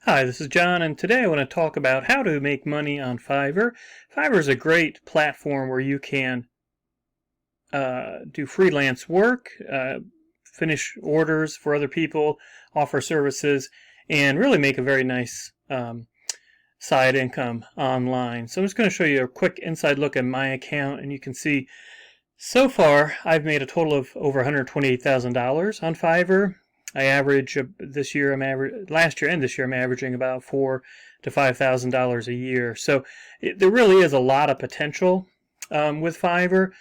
Hi, this is John, and today I want to talk about how to make money on Fiverr. Fiverr is a great platform where you can do freelance work, finish orders for other people, offer services, and really make a very nice side income online. So I'm just going to show you a quick inside look at my account, and you can see so far I've made a total of over $128,000 on Fiverr. I average last year and this year I'm averaging about $4,000 to $5,000 a year. So there really is a lot of potential with Fiverr.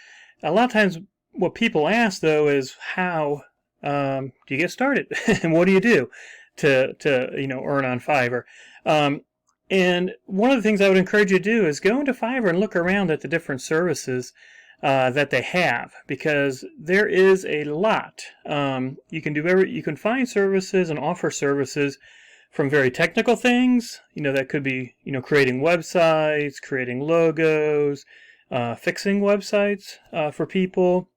A lot of times, what people ask though is how do you get started, and what do you do to earn on Fiverr? And one of the things I would encourage you to do is go into Fiverr and look around at the different services that they have, because there is a lot. You can find services and offer services from very technical things, that could be, creating websites, creating logos, fixing websites for people,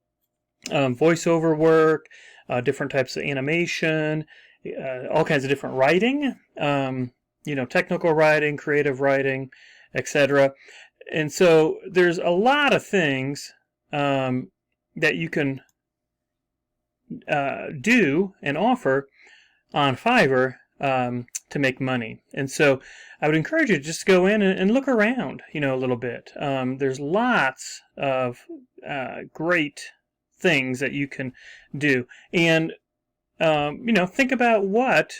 voiceover work, different types of animation, all kinds of different writing, technical writing, creative writing, etc. And so there's a lot of things that you can do and offer on Fiverr to make money. And so I would encourage you to just go in and look around, a little bit. There's lots of great things that you can do. And, think about what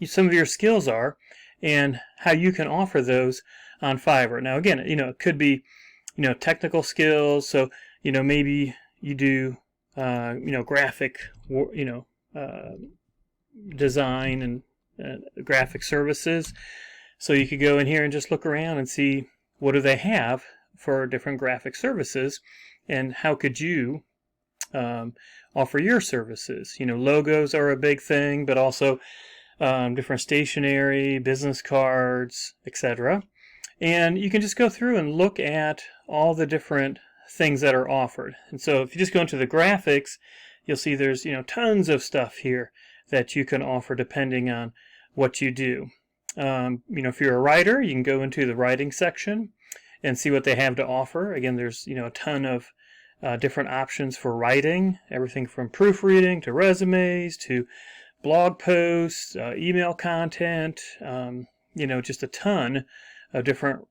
some of your skills are and how you can offer those on Fiverr. Now, again, it could be, technical skills. So, maybe you do, graphic, design and graphic services. So you could go in here and just look around and see what do they have for different graphic services, and how could you offer your services. Logos are a big thing, but also different stationery, business cards, etc. And you can just go through and look at all the different things that are offered. And so if you just go into the graphics, you'll see there's tons of stuff here that you can offer depending on what you do. If you're a writer, you can go into the writing section and see what they have to offer. Again, there's a ton of different options for writing, everything from proofreading to resumes to blog posts, email content, just a ton of different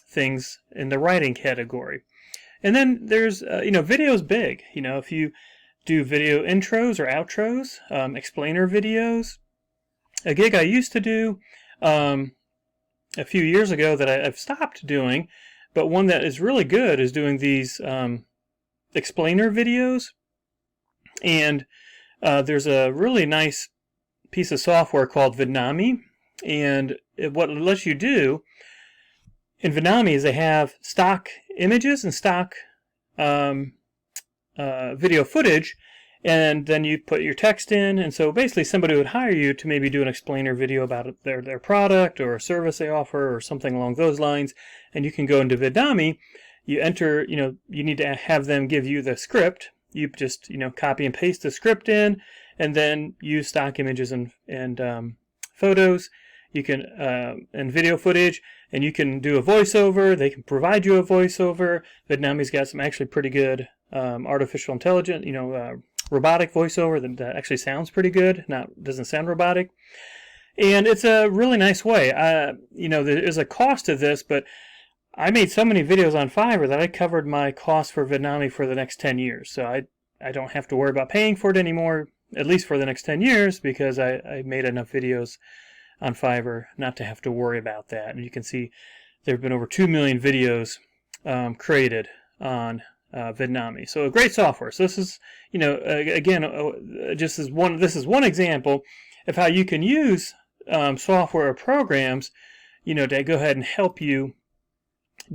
things in the writing category. And then there's, video's big. If you do video intros or outros, explainer videos. A gig I used to do a few years ago that I've stopped doing, but one that is really good is doing these explainer videos. And there's a really nice piece of software called Vidnami, and what it lets you do in Vidnami is they have stock images and stock video footage, and then you put your text in, and so basically somebody would hire you to maybe do an explainer video about their product or a service they offer or something along those lines, and you can go into Vidnami, you enter, you need to have them give you the script, you just, copy and paste the script in, and then use stock images and photos, you can, and video footage, and you can do a voiceover. They can provide you a voiceover. Vidnami's got some actually pretty good artificial intelligence, robotic voiceover that actually sounds pretty good, doesn't sound robotic. And it's a really nice way. There is a cost to this, but I made so many videos on Fiverr that I covered my cost for Vidnami for the next 10 years. So I don't have to worry about paying for it anymore, at least for the next 10 years, because I made enough videos on Fiverr not to have to worry about that. And you can see there have been over 2 million videos created on Vidnami. So a great software. So this is, this is one example of how you can use software or programs, to go ahead and help you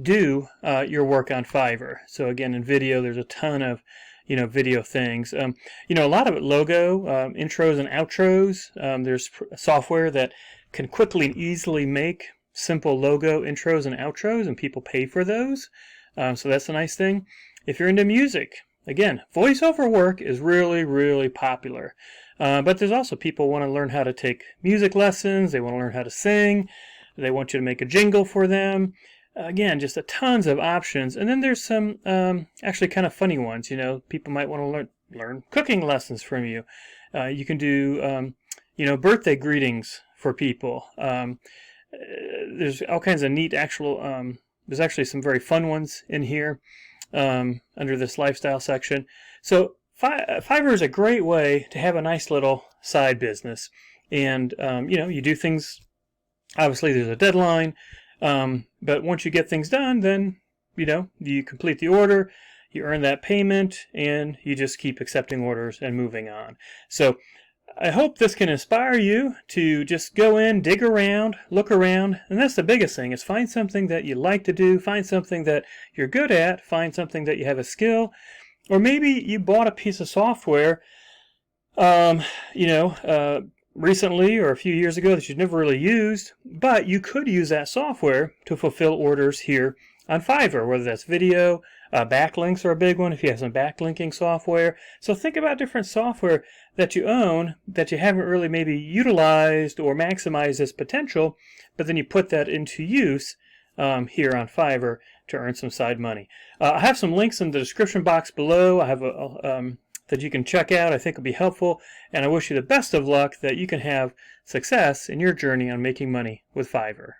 do your work on Fiverr. So again, in video, there's a ton of video things. A lot of it logo, intros and outros. There's software that can quickly and easily make simple logo intros and outros, and people pay for those. So that's a nice thing. If you're into music, again, voiceover work is really, really popular. But there's also people who want to learn how to take music lessons. They want to learn how to sing. They want you to make a jingle for them. Again, just tons of options. And then there's some actually kind of funny ones. You know, people might want to learn cooking lessons from you. You can do, birthday greetings for people. There's all kinds of neat there's actually some very fun ones in here under this lifestyle section. So Fiverr is a great way to have a nice little side business. And, you do things, obviously there's a deadline, but once you get things done, then, you complete the order, you earn that payment, and you just keep accepting orders and moving on. So I hope this can inspire you to just go in, dig around, look around, and that's the biggest thing, is find something that you like to do, find something that you're good at, find something that you have a skill, or maybe you bought a piece of software, recently or a few years ago that you've never really used, but you could use that software to fulfill orders here on Fiverr, whether that's video, backlinks are a big one if you have some backlinking software. So think about different software that you own that you haven't really maybe utilized or maximized its potential, but then you put that into use here on Fiverr to earn some side money. I have some links in the description box below. I have that you can check out. I think will be helpful, and I wish you the best of luck that you can have success in your journey on making money with Fiverr.